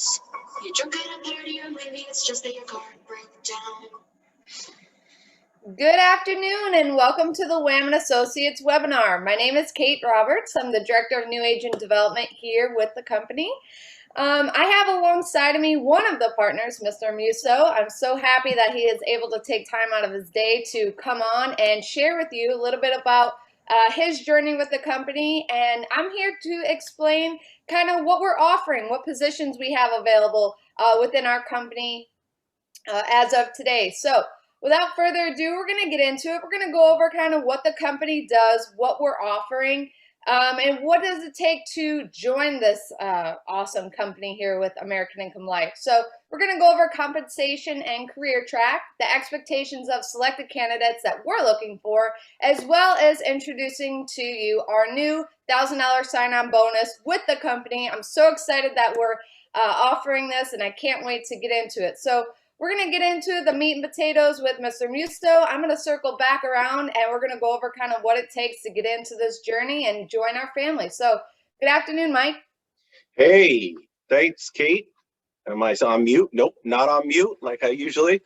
this. You're drunk at a party, or maybe it's just that your car broke down. Good afternoon and welcome to the Wham & Associates webinar. My name is Kate Roberts. I'm the Director of New Agent Development here with the company. I have alongside of me one of the partners, Mr. Musso. I'm so happy that he is able to take time out of his day to come on and share with you a little bit about his journey with the company. And I'm here to explain kind of what we're offering, what positions we have available within our company as of today. So without further ado, we're going to get into it. We're going to go over kind of what the company does, what we're offering, and what does it take to join this awesome company here with American Income Life. So we're going to go over compensation and career track, the expectations of selected candidates that we're looking for, as well as introducing to you our new $1,000 sign-on bonus with the company. I'm so excited that we're offering this, and I can't wait to get into it. So we're going to get into the meat and potatoes with Mr. Musto. I'm going to circle back around and we're going to go over kind of what it takes to get into this journey and join our family. So good afternoon, Mike. Hey, thanks, Kate. Am I on mute? Nope, not on mute like I usually.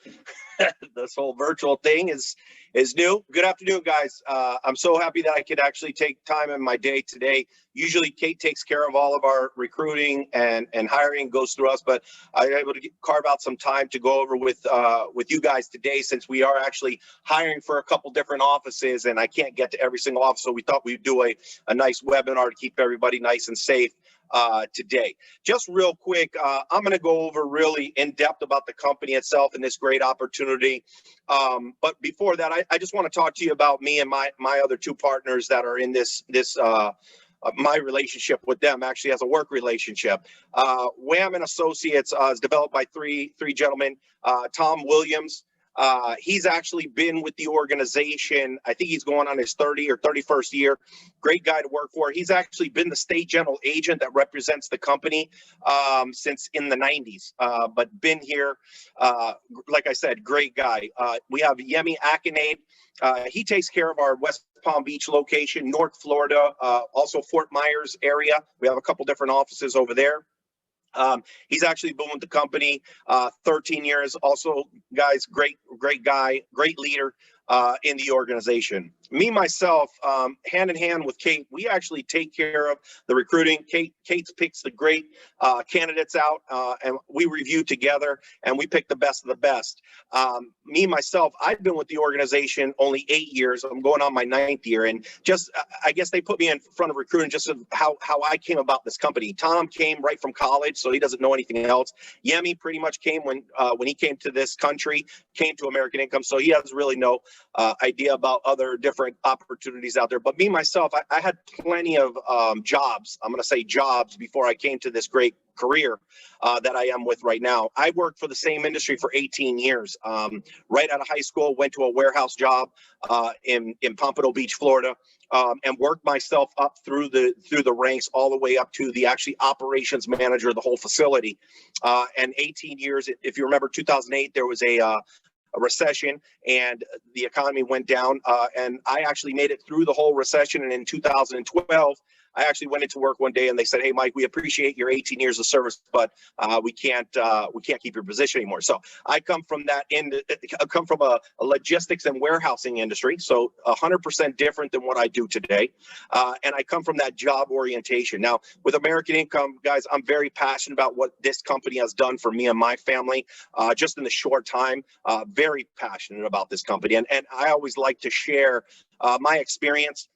This whole virtual thing is new. Good afternoon, guys. I'm so happy that I could actually take time in my day today. Usually Kate takes care of all of our recruiting and hiring, goes through us, but I was able to carve out some time to go over with you guys today, since we are actually hiring for a couple different offices and I can't get to every single office. So we thought we'd do a nice webinar to keep everybody nice and safe today. Just real quick, I'm going to go over really in depth about the company itself and this great opportunity. But before that, I just want to talk to you about me and my other two partners that are in this my relationship with them actually as a work relationship. Wham & Associates is developed by three gentlemen. Tom Williams. He's actually been with the organization. I think he's going on his 30 or 31st year. Great guy to work for. He's actually been the state general agent that represents the company since in the 90s, but been here. Like I said, great guy. We have Yemi Akinade. He takes care of our West Palm Beach location, North Florida, also Fort Myers area. We have a couple different offices over there. He's actually been with the company 13 years. Also, guys, great guy, great leader in the organization. Me, myself, hand in hand with Kate, we actually take care of the recruiting. Kate picks the great candidates out, and we review together, and we pick the best of the best. Me, myself, I've been with the organization only 8 years. I'm going on my 9th year, and just, I guess they put me in front of recruiting just of how I came about this company. Tom came right from college, so he doesn't know anything else. Yemi pretty much came when he came to this country, came to American Income, so he has really no idea about other different opportunities out there. But me, myself, I had plenty of jobs. I'm going to say jobs before I came to this great career that I am with right now. I worked for the same industry for 18 years. Right out of high school, went to a warehouse job in Pompano Beach, Florida, and worked myself up through the ranks all the way up to the actually operations manager of the whole facility. And 18 years, if you remember, 2008, there was a recession and the economy went down, and I actually made it through the whole recession. And in 2012, I actually went into work one day and they said, "Hey, Mike, we appreciate your 18 years of service, but we can't keep your position anymore." So I come from that end. I come from a logistics and warehousing industry, so 100% different than what I do today. And I come from that job orientation. Now, with American Income, guys, I'm very passionate about what this company has done for me and my family. Just in the short time, very passionate about this company, and I always like to share my experience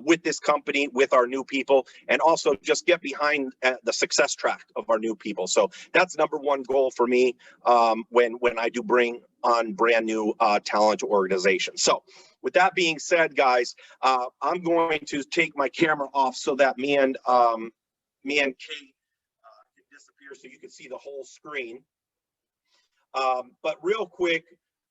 with this company, with our new people, and also just get behind the success track of our new people. So that's number one goal for me when I do bring on brand new talent to organizations. So with that being said, guys, I'm going to take my camera off so that me and Kate can disappear so you can see the whole screen. But real quick,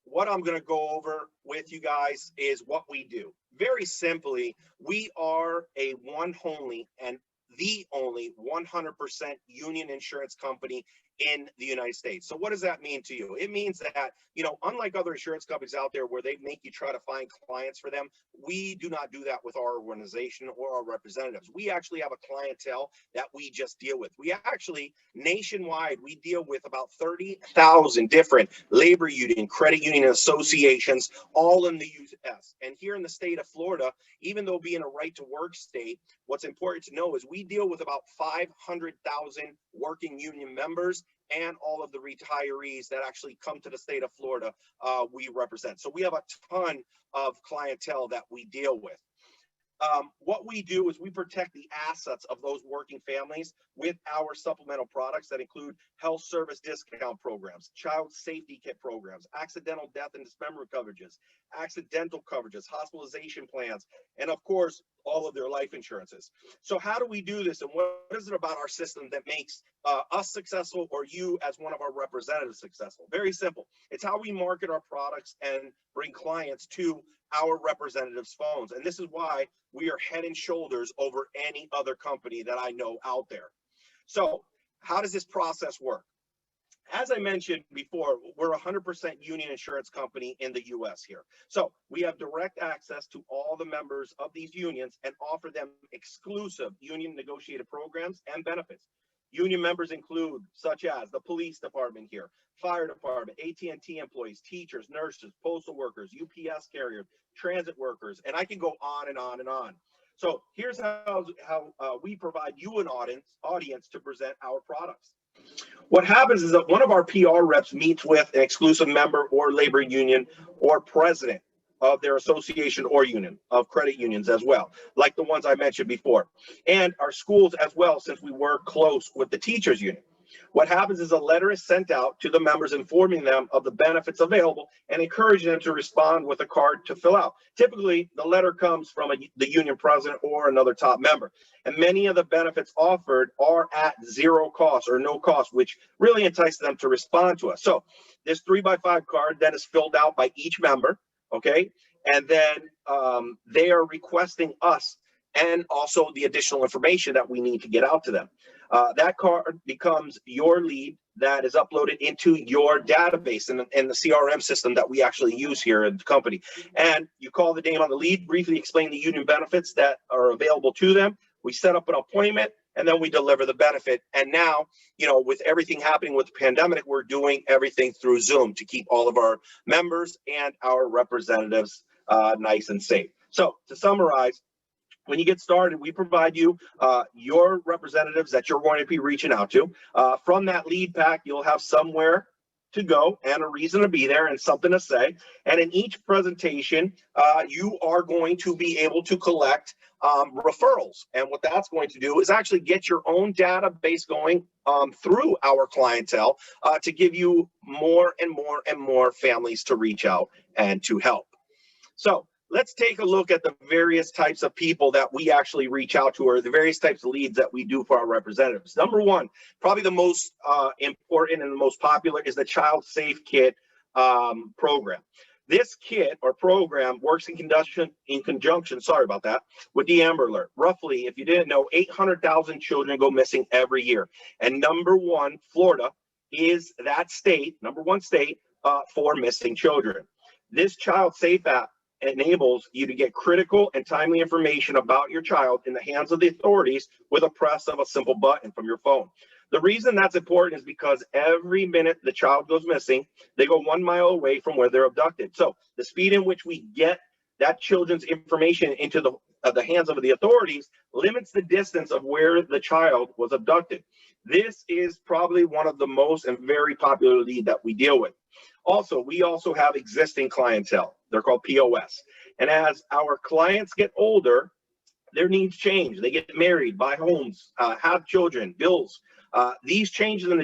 what I'm going to go over with you guys is what we do. Very simply, we are a one only and the only 100% union insurance company in the United States. So what does that mean to you? It means that, you know, unlike other insurance companies out there where they make you try to find clients for them, we do not do that with our organization or our representatives. We actually have a clientele that we just deal with. We actually, nationwide, we deal with about 30,000 different labor union, credit union associations, all in the U.S. And here in the state of Florida, even though being a right to work state, what's important to know is we deal with about 500,000 working union members and all of the retirees that actually come to the state of Florida we represent. So we have a ton of clientele that we deal with. What we do is we protect the assets of those working families with our supplemental products that include health service discount programs, child safety kit programs, accidental death and dismemberment coverages, accidental coverages, hospitalization plans, and of course, all of their life insurances. So how do we do this, and what is it about our system that makes us successful or you as one of our representatives successful? Very simple. It's how we market our products and bring clients to our representatives' phones. And this is why we are head and shoulders over any other company that I know out there. So how does this process work? As I mentioned before, we're a 100% union insurance company in the US here. So we have direct access to all the members of these unions and offer them exclusive union negotiated programs and benefits. Union members include such as the police department here, fire department, AT&T employees, teachers, nurses, postal workers, UPS carriers, transit workers, and I can go on and on and on. So here's how we provide you an audience to present our products. What happens is that one of our PR reps meets with an exclusive member or labor union or president of their association or union of credit unions as well, like the ones I mentioned before, and our schools as well, since we work close with the teachers union. What happens is a letter is sent out to the members informing them of the benefits available and encouraging them to respond with a card to fill out. Typically, the letter comes from the union president or another top member. And many of the benefits offered are at zero cost or no cost, which really entices them to respond to us. So this 3x5 card then is filled out by each member, okay? And then they are requesting us and also the additional information that we need to get out to them. That card becomes your lead that is uploaded into your database in the CRM system that we actually use here at the company. And you call the name on the lead, briefly explain the union benefits that are available to them. We set up an appointment, and then we deliver the benefit. And now, you know, with everything happening with the pandemic, we're doing everything through Zoom to keep all of our members and our representatives nice and safe. So to summarize, when you get started, we provide you your representatives that you're going to be reaching out to. From that lead pack, you'll have somewhere to go and a reason to be there and something to say. And in each presentation, you are going to be able to collect referrals. And what that's going to do is actually get your own database going through our clientele to give you more and more and more families to reach out and to help. So let's take a look at the various types of people that we actually reach out to, or the various types of leads that we do for our representatives. Number one, probably the most important and the most popular is the Child Safe Kit program. This kit or program works in conjunction, sorry about that, with the Amber Alert. Roughly, if you didn't know, 800,000 children go missing every year. And number one, Florida is that state, number one state for missing children. This Child Safe app enables you to get critical and timely information about your child in the hands of the authorities with a press of a simple button from your phone. The reason that's important is because every minute the child goes missing, they go 1 mile away from where they're abducted. So the speed in which we get that children's information into the hands of the authorities limits the distance of where the child was abducted. This is probably one of the most and very popular lead that we deal with. Also, we also have existing clientele. They're called POS. And as our clients get older, their needs change. They get married, buy homes, have children, bills. These changes and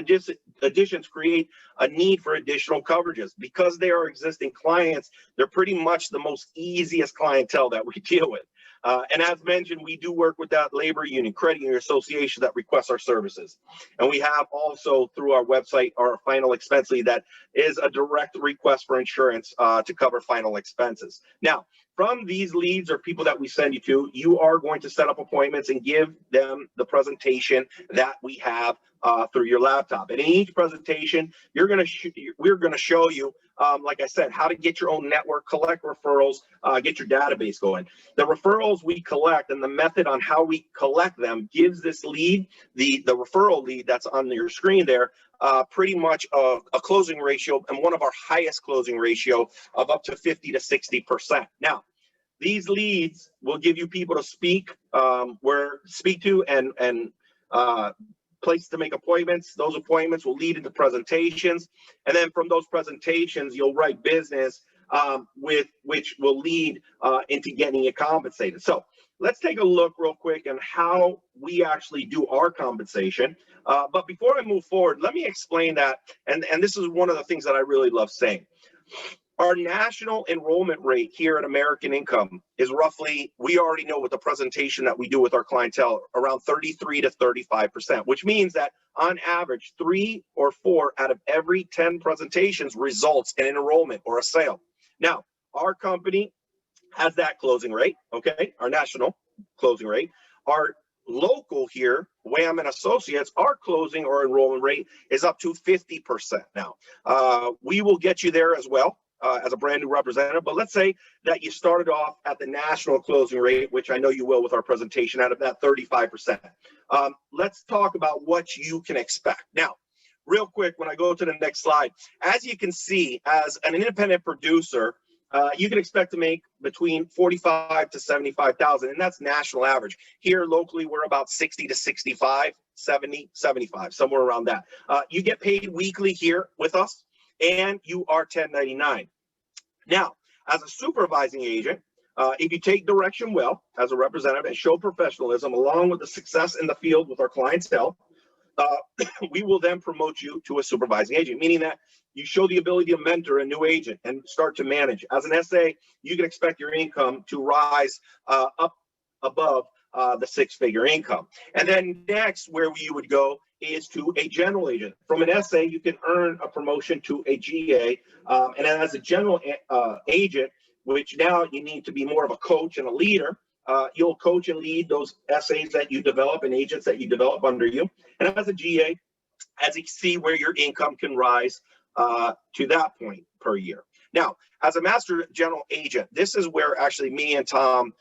additions create a need for additional coverages. Because they are existing clients, they're pretty much the most easiest clientele that we deal with. And as mentioned, we do work with that labor union, credit union association that requests our services. And we have also through our website, our final expense lead that is a direct request for insurance to cover final expenses. Now, from these leads or people that we send you to, you are going to set up appointments and give them the presentation that we have through your laptop. And in each presentation, we're going to show you, like I said, how to get your own network, collect referrals, get your database going. The referrals we collect and the method on how we collect them gives this lead, the referral lead that's on your screen there, pretty much a closing ratio, and one of our highest closing ratio of up to 50 to 60%. Now, these leads will give you people to speak to and place to make appointments. Those appointments will lead into presentations, and then from those presentations, you'll write business with which will lead into getting you compensated. So let's take a look real quick on how we actually do our compensation. But before I move forward, let me explain that, and this is one of the things that I really love saying. Our national enrollment rate here at American Income is roughly, we already know with the presentation that we do with our clientele, around 33 to 35%, which means that on average, 3 or 4 out of every 10 presentations results in an enrollment or a sale. Now, our company has that closing rate, okay, our national closing rate. Our local here, Wham and Associates, our closing or enrollment rate is up to 50% now. We will get you there as well. As a brand new representative, but let's say that you started off at the national closing rate, which I know you will with our presentation, out of that 35%. Let's talk about what you can expect. Now, real quick, when I go to the next slide, as you can see, as an independent producer, you can expect to make between 45 to 75,000, and that's national average. Here locally, we're about 60 to 65, 70, 75, somewhere around that. You get paid weekly here with us, and you are 1099. Now, as a supervising agent, if you take direction well as a representative and show professionalism along with the success in the field with our clientele, we will then promote you to a supervising agent, meaning that you show the ability to mentor a new agent and start to manage. As an SA, you can expect your income to rise up above the 6-figure income. And then next, where you would go is to a general agent. From an SA, you can earn a promotion to a GA. And as a general agent, which now you need to be more of a coach and a leader, you'll coach and lead those SAs that you develop and agents that you develop under you. And as a GA, as you see where your income can rise to that point per year. Now, as a master general agent, this is where actually me and Tom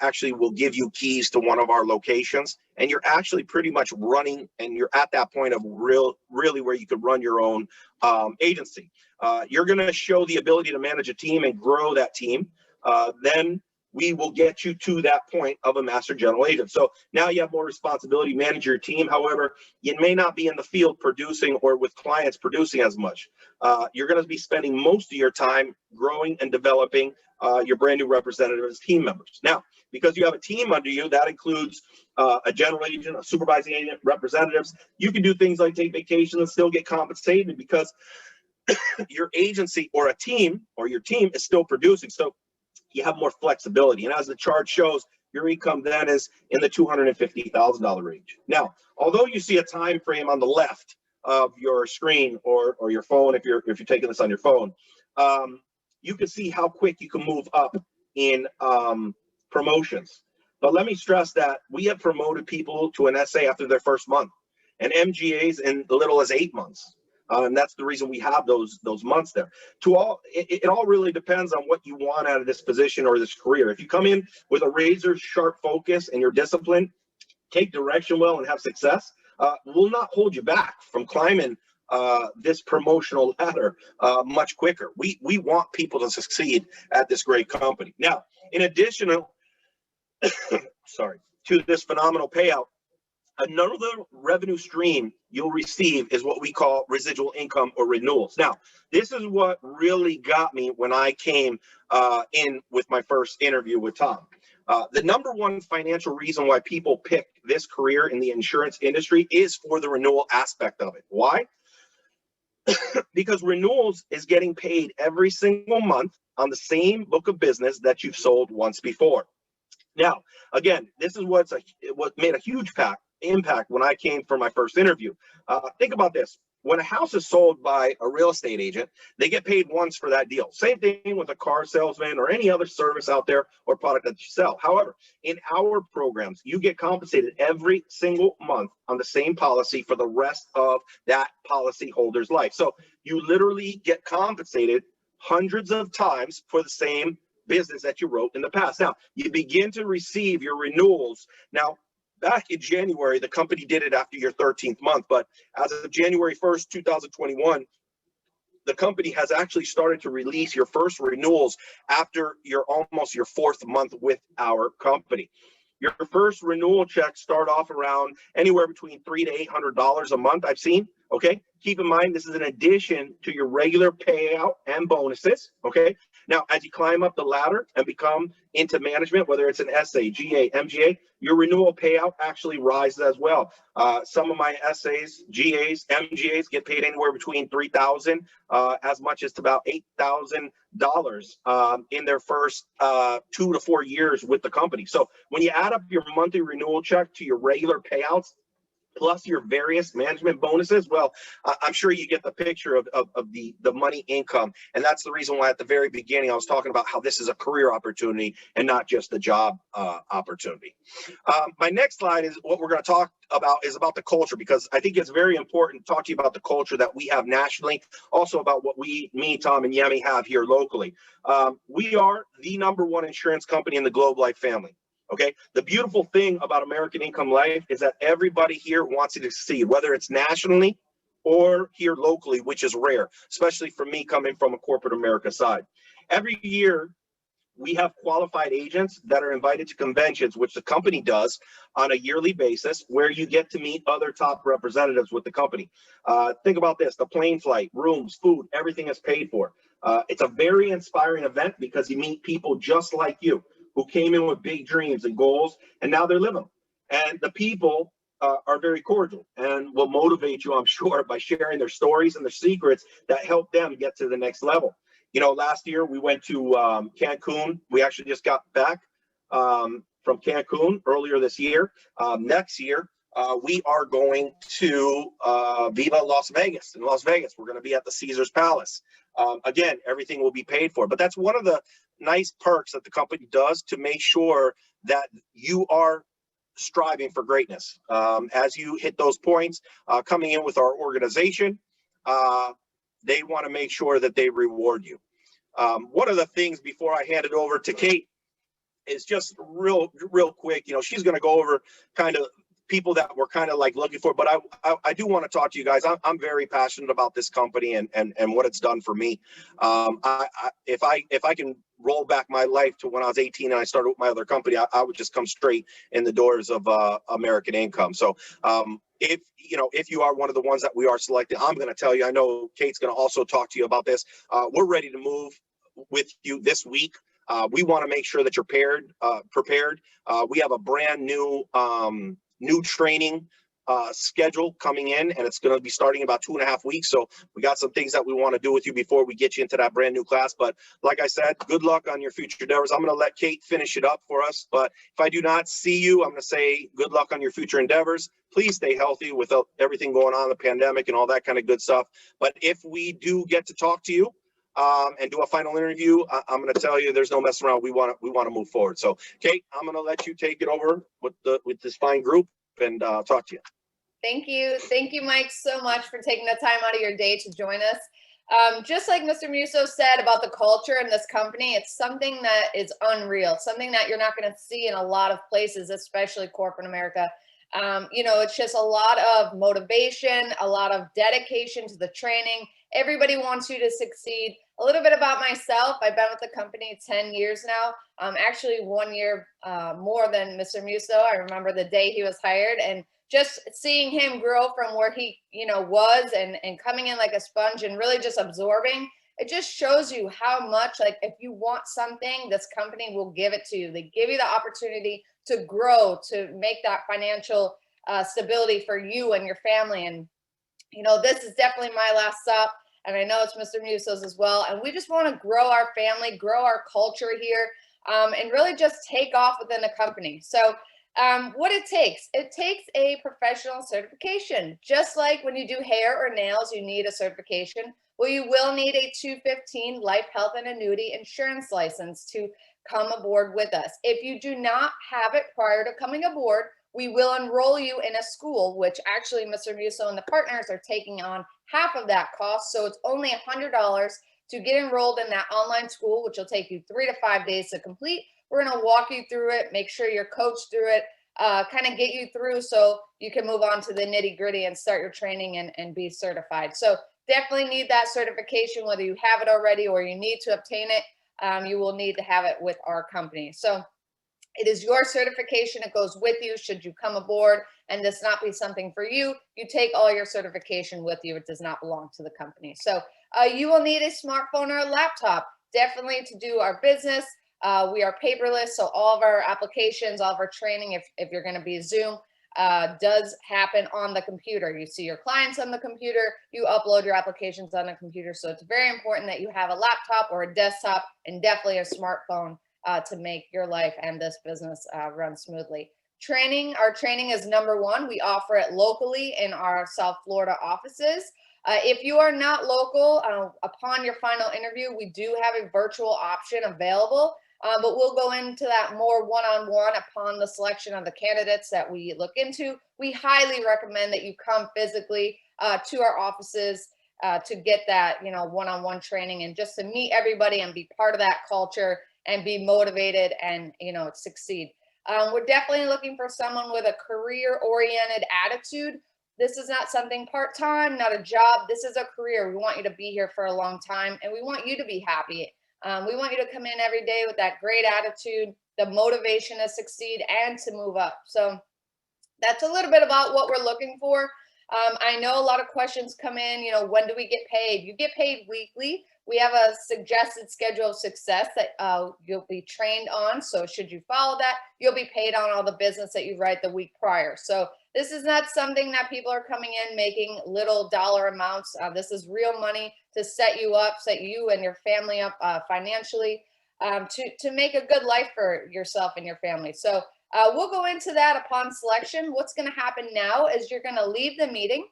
actually will give you keys to one of our locations, and you're actually pretty much running, and you're at that point of really where you could run your own agency. You're going to show the ability to manage a team and grow that team. Then we will get you to that point of a master general agent. So now you have more responsibility, manage your team. However, you may not be in the field producing or with clients producing as much. You're going to be spending most of your time growing and developing your brand new representatives, team members. Now, because you have a team under you, that includes a general agent, a supervising agent, representatives. You can do things like take vacations and still get compensated because your agency or a team or your team is still producing. So you have more flexibility. And as the chart shows, your income then is in the $250,000 range. Now, although you see a time frame on the left of your screen or your phone, if you're taking this on your phone, you can see how quick you can move up in promotions. But let me stress that we have promoted people to an SA after their first month, and MGAs in as little as 8 months. And that's the reason we have those months there. It all really depends on what you want out of this position or this career. If you come in with a razor sharp focus and you're disciplined, take direction well, and have success, we'll not hold you back from climbing this promotional ladder much quicker. We want people to succeed at this great company. Now, in addition to this phenomenal payout, another revenue stream you'll receive is what we call residual income or renewals. Now, this is what really got me when I came in with my first interview with Tom. The number one financial reason why people pick this career in the insurance industry is for the renewal aspect of it. Why? Because renewals is getting paid every single month on the same book of business that you've sold once before. Now, again, this is what made a huge impact when I came for my first interview. Think about this. when a house is sold by a real estate agent, they get paid once for that deal. Same thing with a car salesman or any other service out there or product that you sell. However, in our programs, you get compensated every single month on the same policy for the rest of that policy holder's life. So you literally get compensated hundreds of times for the same business that you wrote in the past. Now, you begin to receive your renewals. Now, back in January, the company did it after your 13th month, but as of January 1st, 2021, the company has actually started to release your first renewals after almost your 4th month with our company. Your first renewal checks start off around anywhere between $300 to $800 a month, I've seen. Okay, keep in mind this is in addition to your regular payout and bonuses. Okay, now as you climb up the ladder and become into management, whether it's an SA, GA, MGA, your renewal payout actually rises as well. Some of my SAs, GAs, MGAs get paid anywhere between $3,000 as much as to about $8,000 in their first 2 to 4 years with the company. So when you add up your monthly renewal check to your regular payouts, plus your various management bonuses, well, I'm sure you get the picture of the money income. And that's the reason why at the very beginning, I was talking about how this is a career opportunity and not just a job opportunity. My next slide is what we're going to talk about is about the culture, because I think it's very important to talk to you about the culture that we have nationally, also about what me, Tom, and Yemi have here locally. We are the #1 insurance company in the Globe Life family. Okay, the beautiful thing about American Income Life is that everybody here wants to succeed, whether it's nationally or here locally, which is rare, especially for me coming from a corporate America side. Every year, we have qualified agents that are invited to conventions, which the company does on a yearly basis, where you get to meet other top representatives with the company. Think about this: the plane flight, rooms, food, everything is paid for. It's a very inspiring event because you meet people just like you, who came in with big dreams and goals, and now they're living them. And the people are very cordial and will motivate you, I'm sure, by sharing their stories and their secrets that help them get to the next level. You know, last year we went to Cancun. We actually just got back from Cancun earlier this year. Next year, we are going to Viva Las Vegas. In Las Vegas, we're going to be at the Caesars Palace. Again, everything will be paid for. But that's one of the nice perks that the company does to make sure that you are striving for greatness. As you hit those points, coming in with our organization, they want to make sure that they reward you. One of the things before I hand it over to Kate is just real quick. You know, she's going to go over kind of people that we're kind of like looking for, but I do want to talk to you guys. I'm very passionate about this company and what it's done for me. If I can roll back my life to when I was 18 and I started with my other company, I would just come straight in the doors of American Income. So if you are one of the ones that we are selected, I'm going to tell you. I know Kate's going to also talk to you about this. We're ready to move with you this week. We want to make sure that you're prepared. We have a brand new training schedule coming in, and it's going to be starting in about 2.5 weeks. So we got some things that we want to do with you before we get you into that brand new class. But like I said, good luck on your future endeavors. I'm going to let Kate finish it up for us. But if I do not see you, I'm going to say good luck on your future endeavors. Please stay healthy with everything going on, the pandemic and all that kind of good stuff. But if we do get to talk to you and do a final interview, I'm going to tell you there's no messing around. We want to move forward. So Kate, I'm going to let you take it over with this fine group and talk to you. Thank you, Mike, so much for taking the time out of your day to join us. Just like Mr. Musso said about the culture in this company, it's something that is unreal, something that you're not going to see in a lot of places, especially corporate America. It's just a lot of motivation, a lot of dedication to the training. Everybody wants you to succeed. A little bit about myself. I've been with the company 10 years now. Actually 1 year more than Mr. Musso. I remember the day he was hired, and just seeing him grow from where he, was and coming in like a sponge and really just absorbing, it just shows you how much, like, if you want something, this company will give it to you. They give you the opportunity to grow, to make that financial stability for you and your family. And, this is definitely my last stop. And I know it's Mr. Musso's as well. And we just want to grow our family, grow our culture here, and really just take off within the company. So What it takes a professional certification. Just like when you do hair or nails, you need a certification. Well, you will need a 215 life, health, and annuity insurance license to come aboard with us. If you do not have it prior to coming aboard, we will enroll you in a school, which actually Mr. Musso and the partners are taking on half of that cost. So it's only $100 to get enrolled in that online school, which will take you 3 to 5 days to complete. We're going to walk you through it, make sure you're coached through it, kind of get you through so you can move on to the nitty gritty and start your training and be certified. So definitely need that certification, whether you have it already or you need to obtain it. You will need to have it with our company. So it is your certification. It goes with you should you come aboard and this not be something for you. You take all your certification with you. It does not belong to the company. So you will need a smartphone or a laptop, definitely to do our business. We are paperless, so all of our applications, all of our training, if you're going to be Zoom, does happen on the computer. You see your clients on the computer, you upload your applications on the computer. So it's very important that you have a laptop or a desktop and definitely a smartphone to make your life and this business run smoothly. Our training is #1. We offer it locally in our South Florida offices. If you are not local, upon your final interview, we do have a virtual option available, but we'll go into that more one-on-one upon the selection of the candidates that we look into. We highly recommend that you come physically to our offices to get that, one-on-one training and just to meet everybody and be part of that culture and be motivated and, succeed. We're definitely looking for someone with a career-oriented attitude. This is not something part-time, not a job. This is a career. We want you to be here for a long time and we want you to be happy. We want you to come in every day with that great attitude, the motivation to succeed and to move up. So that's a little bit about what we're looking for. I know a lot of questions come in, when do we get paid? You get paid weekly. We have a suggested schedule of success that you'll be trained on. So should you follow that, you'll be paid on all the business that you write the week prior. So this is not something that people are coming in making little dollar amounts. This is real money to set you up, set you and your family up financially to make a good life for yourself and your family. So we'll go into that upon selection. What's going to happen now is you're going to leave the meeting.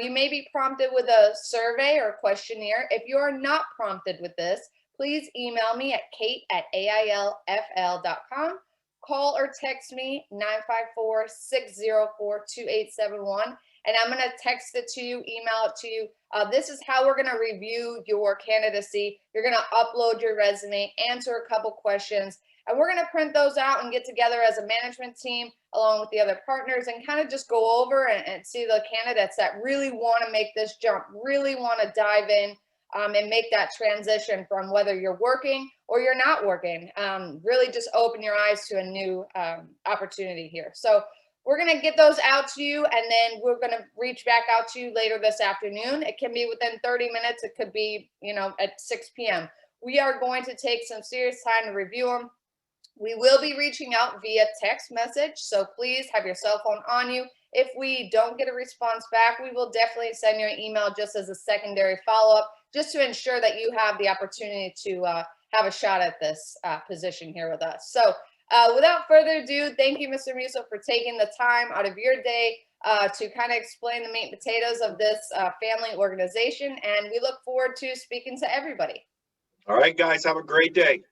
You may be prompted with a survey or questionnaire. If you are not prompted with this, please email me at kate@ailfl.com. Call or text me 954-604-2871. And I'm going to text it to you, email it to you. This is how we're going to review your candidacy. You're going to upload your resume, answer a couple questions, and we're going to print those out and get together as a management team along with the other partners and kind of just go over and see the candidates that really want to make this jump, really want to dive in and make that transition from whether you're working or you're not working. Really just open your eyes to a new opportunity here. So we're going to get those out to you, and then we're going to reach back out to you later this afternoon. It can be within 30 minutes. It could be, at 6 p.m. We are going to take some serious time to review them. We will be reaching out via text message, so please have your cell phone on you. If we don't get a response back, we will definitely send you an email just as a secondary follow-up, just to ensure that you have the opportunity to have a shot at this position here with us. So without further ado, thank you, Mr. Musso, for taking the time out of your day to kind of explain the meat and potatoes of this family organization, and we look forward to speaking to everybody. All right, guys, have a great day.